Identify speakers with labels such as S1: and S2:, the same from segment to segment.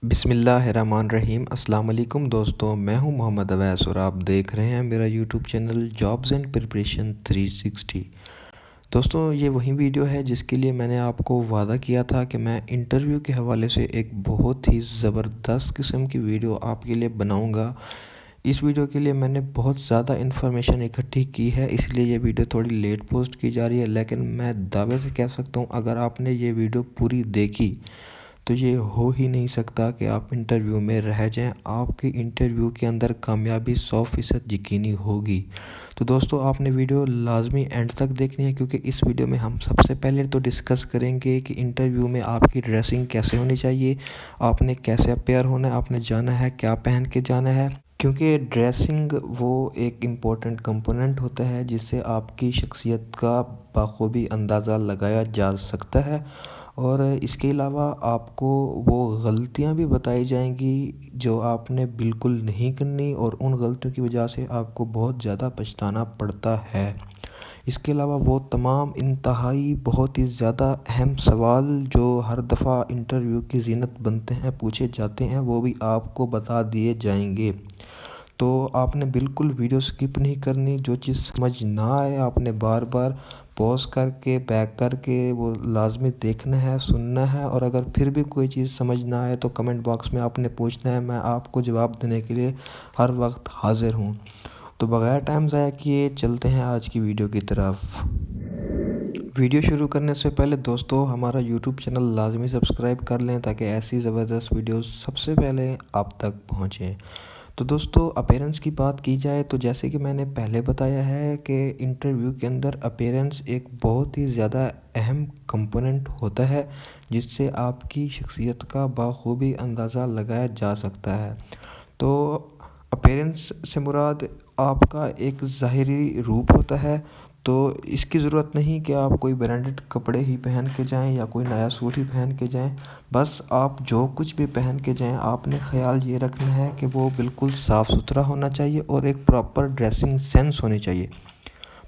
S1: بسم اللہ الرحمن الرحیم۔ السلام علیکم دوستوں، میں ہوں محمد اویس اور آپ دیکھ رہے ہیں میرا YouTube channel jobs and preparation 360۔ دوستوں، یہ وہی ویڈیو ہے جس کے لیے میں نے آپ کو وعدہ کیا تھا کہ میں انٹرویو کے حوالے سے ایک بہت ہی زبردست قسم کی ویڈیو آپ کے لیے بناؤں گا۔ اس ویڈیو کے لیے میں نے بہت زیادہ انفارمیشن اکٹھی کی ہے، اس لیے یہ ویڈیو تھوڑی لیٹ پوسٹ کی جا رہی ہے، لیکن میں دعوے سے کہہ سکتا ہوں اگر آپ نے یہ ویڈیو پوری دیکھی تو یہ ہو ہی نہیں سکتا کہ آپ انٹرویو میں رہ جائیں۔ آپ کی انٹرویو کے اندر کامیابی 100% یقینی ہوگی۔ تو دوستو، آپ نے ویڈیو لازمی اینڈ تک دیکھنی ہے، کیونکہ اس ویڈیو میں ہم سب سے پہلے تو ڈسکس کریں گے کہ انٹرویو میں آپ کی ڈریسنگ کیسے ہونی چاہیے، آپ نے کیسے اپیئر ہونا ہے، آپ نے جانا ہے کیا پہن کے جانا ہے، کیونکہ ڈریسنگ وہ ایک امپورٹنٹ کمپوننٹ ہوتا ہے جس سے آپ کی شخصیت کا بخوبی اندازہ لگایا جا سکتا ہے۔ اور اس کے علاوہ آپ کو وہ غلطیاں بھی بتائی جائیں گی جو آپ نے بالکل نہیں کرنی، اور ان غلطیوں کی وجہ سے آپ کو بہت زیادہ پچھتانا پڑتا ہے۔ اس کے علاوہ وہ تمام انتہائی بہت ہی زیادہ اہم سوال جو ہر دفعہ انٹرویو کی زینت بنتے ہیں، پوچھے جاتے ہیں، وہ بھی آپ کو بتا دیے جائیں گے۔ تو آپ نے بالکل ویڈیو سکپ نہیں کرنی، جو چیز سمجھ نہ آئے آپ نے بار بار پوز کر کے بیک کر کے وہ لازمی دیکھنا ہے، سننا ہے، اور اگر پھر بھی کوئی چیز سمجھ نہ آئے تو کمنٹ باکس میں آپ نے پوچھنا ہے، میں آپ کو جواب دینے کے لیے ہر وقت حاضر ہوں۔ تو بغیر ٹائم ضائع کیے چلتے ہیں آج کی ویڈیو کی طرف۔ ویڈیو شروع کرنے سے پہلے دوستو ہمارا یوٹیوب چینل لازمی سبسکرائب کر لیں تاکہ ایسی زبردست ویڈیوز سب سے پہلے آپ تک پہنچیں۔ تو دوستو، اپیرنس کی بات کی جائے تو جیسے کہ میں نے پہلے بتایا ہے کہ انٹرویو کے اندر اپیرنس ایک بہت ہی زیادہ اہم کمپوننٹ ہوتا ہے جس سے آپ کی شخصیت کا بخوبی اندازہ لگایا جا سکتا ہے۔ تو اپیرنس سے مراد آپ کا ایک ظاہری روپ ہوتا ہے، تو اس کی ضرورت نہیں کہ آپ کوئی برانڈڈ کپڑے ہی پہن کے جائیں یا کوئی نیا سوٹ ہی پہن کے جائیں۔ بس آپ جو کچھ بھی پہن کے جائیں، آپ نے خیال یہ رکھنا ہے کہ وہ بالکل صاف ستھرا ہونا چاہیے اور ایک پراپر ڈریسنگ سینس ہونی چاہیے۔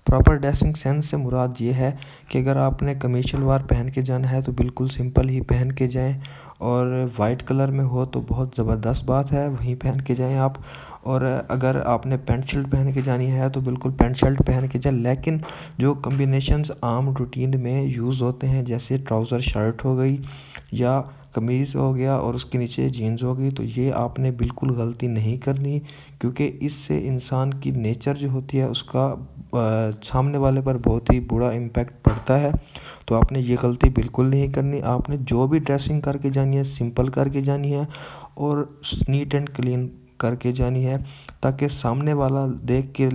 S1: پراپر ڈریسنگ سینس سے مراد یہ ہے کہ اگر آپ نے قمیض شلوار پہن کے جانا ہے تو بالکل سمپل ہی پہن کے جائیں، اور وائٹ کلر میں ہو تو بہت زبردست بات ہے، وہیں پہن کے جائیں آپ۔ اور اگر آپ نے پینٹ شرٹ پہن کے جانی ہے تو بالکل پینٹ شرٹ پہن کے جائیں، لیکن جو کمبینیشنز عام روٹین میں یوز ہوتے ہیں جیسے ٹراؤزر شرٹ ہو گئی یا قمیض ہو گیا اور اس کے نیچے جینز ہو گئی، تو یہ آپ نے بالکل غلطی نہیں کرنی، کیونکہ اس سے انسان کی نیچر جو ہوتی ہے اس کا سامنے والے پر بہت ہی برا امپیکٹ پڑتا ہے۔ تو آپ نے یہ غلطی بالکل نہیں کرنی، آپ نے جو بھی ڈریسنگ کر کے جانی ہے سمپل کر کے جانی ہے اور نیٹ اینڈ کلین کر کے جانی ہے، تاکہ سامنے والا دیکھ کے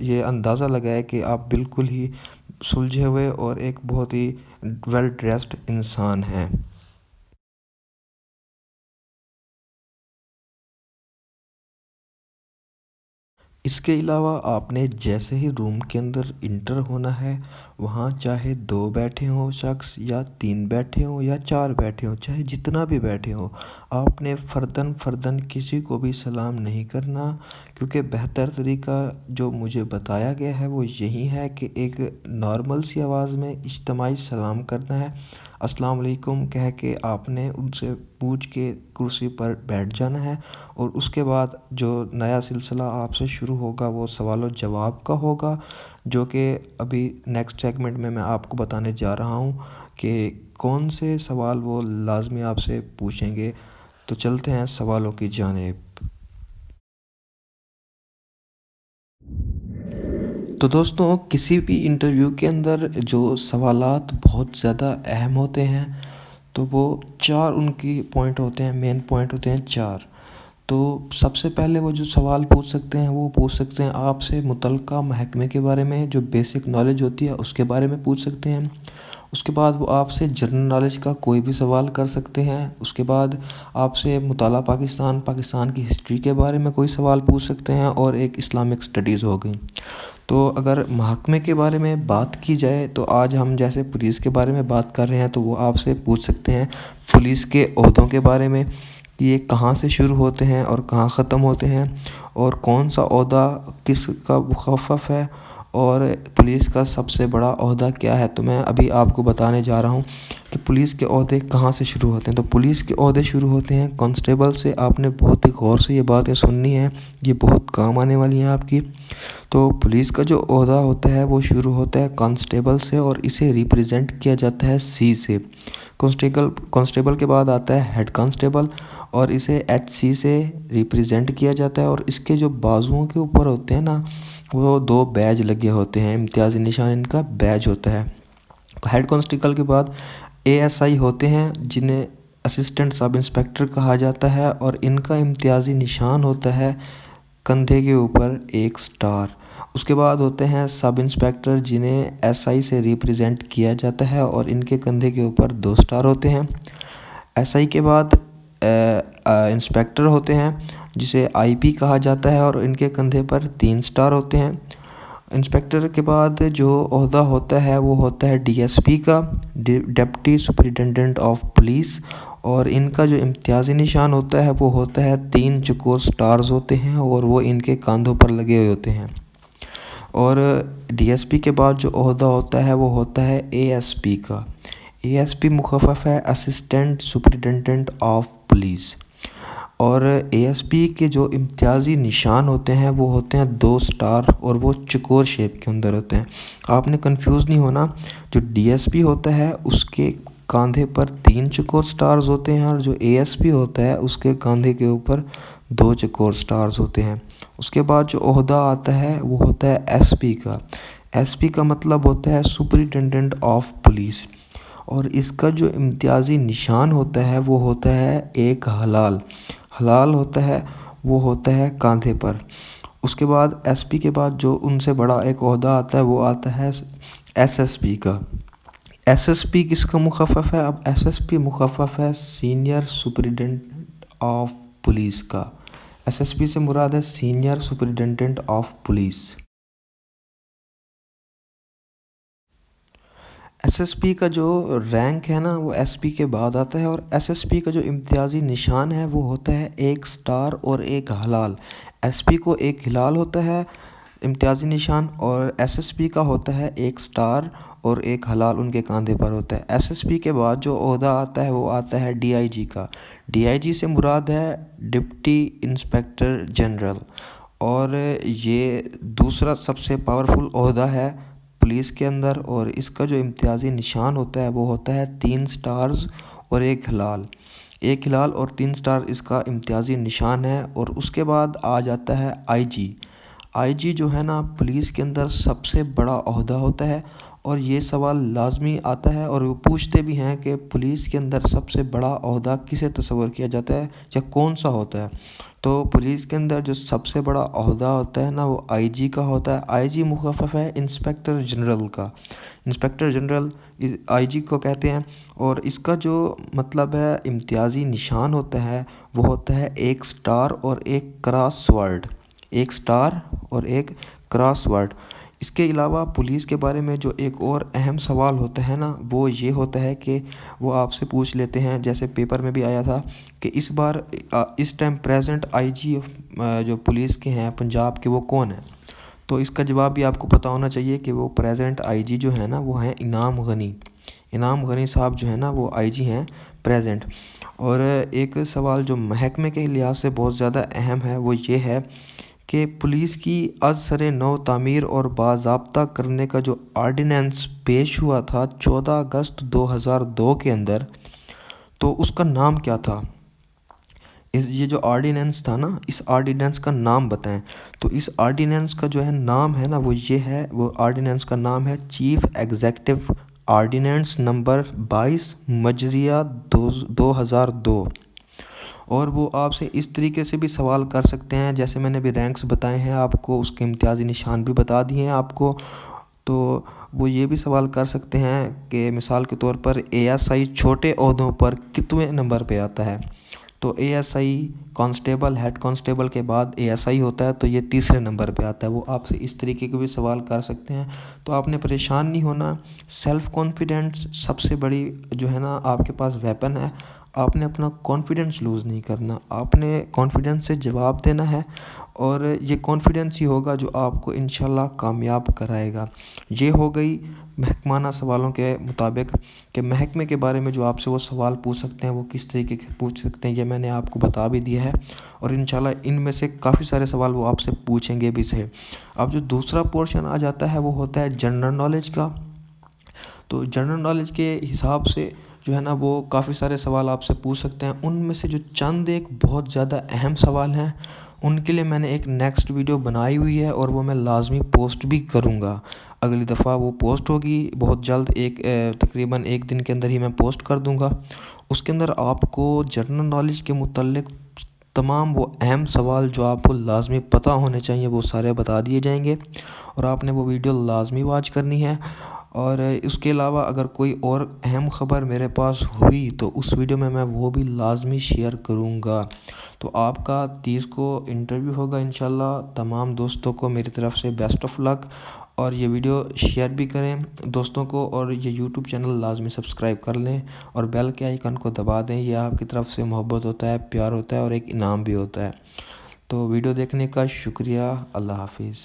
S1: یہ اندازہ لگائے کہ آپ بالکل ہی سلجھے ہوئے اور ایک بہت ہی ویل ڈریسڈ انسان ہیں۔ اس کے علاوہ آپ نے جیسے ہی روم کے اندر انٹر ہونا ہے، وہاں چاہے 2 بیٹھے ہوں شخص یا 3 بیٹھے ہوں یا 4 بیٹھے ہوں، چاہے جتنا بھی بیٹھے ہوں، آپ نے فرداً کسی کو بھی سلام نہیں کرنا، کیونکہ بہتر طریقہ جو مجھے بتایا گیا ہے وہ یہی ہے کہ ایک نارمل سی آواز میں اجتماعی سلام کرنا ہے۔ السلام علیکم کہہ کے آپ نے ان سے پوچھ کے کرسی پر بیٹھ جانا ہے، اور اس کے بعد جو نیا سلسلہ آپ سے شروع ہوگا وہ سوال و جواب کا ہوگا، جو کہ ابھی نیکسٹ سیگمنٹ میں آپ کو بتانے جا رہا ہوں کہ کون سے سوال وہ لازمی آپ سے پوچھیں گے۔ تو چلتے ہیں سوالوں کی جانب۔ تو دوستوں، کسی بھی انٹرویو کے اندر جو سوالات بہت زیادہ اہم ہوتے ہیں تو وہ 4 ان کی پوائنٹ ہوتے ہیں، مین پوائنٹ ہوتے ہیں 4۔ تو سب سے پہلے وہ جو سوال پوچھ سکتے ہیں وہ پوچھ سکتے ہیں آپ سے متعلقہ محکمے کے بارے میں، جو بیسک نالج ہوتی ہے اس کے بارے میں پوچھ سکتے ہیں۔ اس کے بعد وہ آپ سے جنرل نالج کا کوئی بھی سوال کر سکتے ہیں۔ اس کے بعد آپ سے مطالعہ پاکستان کی ہسٹری کے بارے میں کوئی سوال پوچھ سکتے ہیں، اور ایک اسلامک سٹڈیز ہو گئی۔ تو اگر محکمے کے بارے میں بات کی جائے تو آج ہم جیسے پولیس کے بارے میں بات کر رہے ہیں، تو وہ آپ سے پوچھ سکتے ہیں پولیس کے عہدوں کے بارے میں، کہ یہ کہاں سے شروع ہوتے ہیں اور کہاں ختم ہوتے ہیں، اور کون سا عہدہ کس کا مخفف ہے، اور پولیس کا سب سے بڑا عہدہ کیا ہے، تو میں ابھی آپ کو بتانے جا رہا ہوں کہ پولیس کے عہدے کہاں سے شروع ہوتے ہیں۔ تو پولیس کے عہدے شروع ہوتے ہیں کانسٹیبل سے۔ آپ نے بہت ہی غور سے یہ باتیں سننی ہیں، یہ بہت کام آنے والی ہیں آپ کی۔ تو پولیس کا جو عہدہ ہوتا ہے وہ شروع ہوتا ہے کانسٹیبل سے، اور اسے ریپریزنٹ کیا جاتا ہے سی سے۔ کانسٹیبل کے بعد آتا ہے ہیڈ کانسٹیبل، اور اسے ایچ سی سے ریپریزنٹ کیا جاتا ہے، اور اس کے جو بازوؤں کے اوپر ہوتے ہیں نا، وہ 2 بیج لگے ہوتے ہیں، امتیازی نشان ان کا بیج ہوتا ہے۔ ہیڈ کانسٹیبل کے بعد اے ایس آئی ہوتے ہیں، جنہیں اسسٹنٹ سب انسپیکٹر کہا جاتا ہے، اور ان کا امتیازی نشان ہوتا ہے کندھے کے اوپر ایک سٹار۔ اس کے بعد ہوتے ہیں سب انسپیکٹر، جنہیں ایس آئی سے ریپریزنٹ کیا جاتا ہے، اور ان کے کندھے کے اوپر 2 سٹار ہوتے ہیں۔ ایس آئی کے بعد انسپیکٹر ہوتے ہیں، جسے آئی پی کہا جاتا ہے، اور ان کے کندھے پر 3 سٹار ہوتے ہیں۔ انسپیکٹر کے بعد جو عہدہ ہوتا ہے وہ ہوتا ہے ڈی ایس پی کا، ڈپٹی سپرنٹینڈنٹ آف پولیس، اور ان کا جو امتیازی نشان ہوتا ہے وہ ہوتا ہے 3 چکور سٹارز ہوتے ہیں، اور وہ ان کے کاندھوں پر لگے ہوئے ہوتے ہیں۔ اور ڈی ایس پی کے بعد جو عہدہ ہوتا ہے وہ ہوتا ہے اے ایس پی کا۔ اے ایس پی مخفف ہے اسسٹنٹ سپرنٹینڈنٹ آف پولیس۔ اور اے ایس پی کے جو امتیازی نشان ہوتے ہیں وہ ہوتے ہیں 2 سٹار، اور وہ چکور شیپ کے اندر ہوتے ہیں۔ آپ نے کنفیوز نہیں ہونا، جو ڈی ایس پی ہوتا ہے اس کے کاندھے پر 3 چکور سٹارز ہوتے ہیں، اور جو اے ایس پی ہوتا ہے اس کے کاندھے کے اوپر 2 چکور سٹارز ہوتے ہیں۔ اس کے بعد جو عہدہ آتا ہے وہ ہوتا ہے ایس پی کا۔ ایس پی کا مطلب ہوتا ہے سپرنٹینڈنٹ آف پولیس، اور اس کا جو امتیازی نشان ہوتا ہے وہ ہوتا ہے ایک ہلال ہوتا ہے، وہ ہوتا ہے کاندھے پر۔ اس کے بعد ایس پی کے بعد جو ان سے بڑا ایک عہدہ آتا ہے وہ آتا ہے ایس ایس پی کا۔ ایس ایس پی کس کا مخفف ہے؟ اب ایس ایس پی مخفف ہے سینئر سپرنٹینڈنٹ آف پولیس کا۔ ایس ایس پی سے مراد ہے senior superintendent of police. S S P کا جو رینک ہے نا وہ ایس پی کے بعد آتا ہے، اور ایس ایس پی کا جو امتیازی نشان ہے وہ ہوتا ہے ایک سٹار اور ایک ہلال۔ ایس پی کو ایک ہلال ہوتا ہے امتیازی نشان، اور ایس ایس پی کا ہوتا ہے ایک سٹار اور ایک ہلال ان کے کاندھے پر ہوتا ہے۔ ایس ایس پی کے بعد جو عہدہ آتا ہے وہ آتا ہے ڈی آئی جی کا۔ ڈی آئی جی سے مراد ہے ڈپٹی انسپیکٹر جنرل، اور یہ دوسرا سب سے پاورفل عہدہ ہے پولیس کے اندر، اور اس کا جو امتیازی نشان ہوتا ہے وہ ہوتا ہے 3 سٹارز اور ایک ہلال اور 3 سٹار اس کا امتیازی نشان ہے۔ اور اس کے بعد آ جاتا ہے آئی جی۔ آئی جی جو ہے نا پولیس کے اندر سب سے بڑا عہدہ ہوتا ہے، اور یہ سوال لازمی آتا ہے، اور وہ پوچھتے بھی ہیں کہ پولیس کے اندر سب سے بڑا عہدہ کسے تصور کیا جاتا ہے یا کون سا ہوتا ہے؟ تو پولیس کے اندر جو سب سے بڑا عہدہ ہوتا ہے نا وہ آئی جی کا ہوتا ہے۔ آئی جی مخفف ہے انسپیکٹر جنرل کا۔ انسپیکٹر جنرل آئی جی کو کہتے ہیں، اور اس کا جو مطلب ہے امتیازی نشان ہوتا ہے وہ ہوتا ہے ایک سٹار اور ایک کراس ورڈ۔ ایک سٹار اور ایک کراس ورڈ۔ اس کے علاوہ پولیس کے بارے میں جو ایک اور اہم سوال ہوتا ہے نا وہ یہ ہوتا ہے کہ وہ آپ سے پوچھ لیتے ہیں، جیسے پیپر میں بھی آیا تھا کہ اس ٹائم پریزنٹ آئی جی جو پولیس کے ہیں پنجاب کے وہ کون ہیں؟ تو اس کا جواب بھی آپ کو پتہ ہونا چاہیے کہ وہ پریزنٹ آئی جی جو ہے نا وہ ہیں انعام غنی صاحب جو ہے نا وہ آئی جی ہیں پریزنٹ۔ اور ایک سوال جو محکمے کے لحاظ سے بہت زیادہ اہم ہے وہ یہ ہے کہ پولیس کی از سر نو تعمیر اور باضابطہ کرنے کا جو آرڈیننس پیش ہوا تھا 14 اگست 2002 کے اندر، تو اس کا نام کیا تھا؟ یہ جو آرڈیننس تھا نا، اس آرڈیننس کا نام بتائیں۔ تو اس آرڈیننس کا جو ہے نام ہے نا وہ یہ ہے، وہ آرڈیننس کا نام ہے چیف ایگزیکٹو آرڈیننس نمبر 22 مجریہ 2002۔ اور وہ آپ سے اس طریقے سے بھی سوال کر سکتے ہیں، جیسے میں نے بھی رینکس بتائے ہیں آپ کو، اس کے امتیازی نشان بھی بتا دیے ہیں آپ کو، تو وہ یہ بھی سوال کر سکتے ہیں کہ مثال کے طور پر اے ایس آئی چھوٹے عہدوں پر کتویں نمبر پہ آتا ہے؟ تو اے ایس آئی کانسٹیبل، ہیڈ کانسٹیبل کے بعد اے ایس آئی ہوتا ہے، تو یہ تیسرے نمبر پہ آتا ہے۔ وہ آپ سے اس طریقے کے بھی سوال کر سکتے ہیں، تو آپ نے پریشان نہیں ہونا۔ سیلف کانفیڈنس سب سے بڑی جو ہے نا آپ کے پاس ویپن ہے۔ آپ نے اپنا کانفیڈنس لوز نہیں کرنا، آپ نے کانفیڈنس سے جواب دینا ہے، اور یہ کانفیڈنس ہی ہوگا جو آپ کو انشاءاللہ کامیاب کرائے گا۔ یہ ہو گئی محکمانہ سوالوں کے مطابق کہ محکمے کے بارے میں جو آپ سے وہ سوال پوچھ سکتے ہیں وہ کس طریقے کے پوچھ سکتے ہیں، یہ میں نے آپ کو بتا بھی دیا ہے، اور انشاءاللہ ان میں سے کافی سارے سوال وہ آپ سے پوچھیں گے بھی سے۔ اب جو دوسرا پورشن آ جاتا ہے وہ ہوتا ہے جنرل نالج کا۔ تو جنرل نالج کے حساب سے جو ہے نا وہ کافی سارے سوال آپ سے پوچھ سکتے ہیں، ان میں سے جو چند ایک بہت زیادہ اہم سوال ہیں ان کے لیے میں نے ایک نیکسٹ ویڈیو بنائی ہوئی ہے، اور وہ میں لازمی پوسٹ بھی کروں گا۔ اگلی دفعہ وہ پوسٹ ہوگی بہت جلد، تقریباً 1 دن کے اندر ہی میں پوسٹ کر دوں گا۔ اس کے اندر آپ کو جنرل نالج کے متعلق تمام وہ اہم سوال جو آپ کو لازمی پتہ ہونے چاہیے وہ سارے بتا دیے جائیں گے، اور آپ نے وہ ویڈیو لازمی واچ کرنی ہے۔ اور اس کے علاوہ اگر کوئی اور اہم خبر میرے پاس ہوئی تو اس ویڈیو میں وہ بھی لازمی شیئر کروں گا۔ تو آپ کا 30 کو انٹرویو ہوگا انشاءاللہ۔ تمام دوستوں کو میری طرف سے بیسٹ آف لک، اور یہ ویڈیو شیئر بھی کریں دوستوں کو، اور یہ یوٹیوب چینل لازمی سبسکرائب کر لیں اور بیل کے آئیکن کو دبا دیں۔ یہ آپ کی طرف سے محبت ہوتا ہے، پیار ہوتا ہے، اور ایک انعام بھی ہوتا ہے۔ تو ویڈیو دیکھنے کا شکریہ۔ اللہ حافظ۔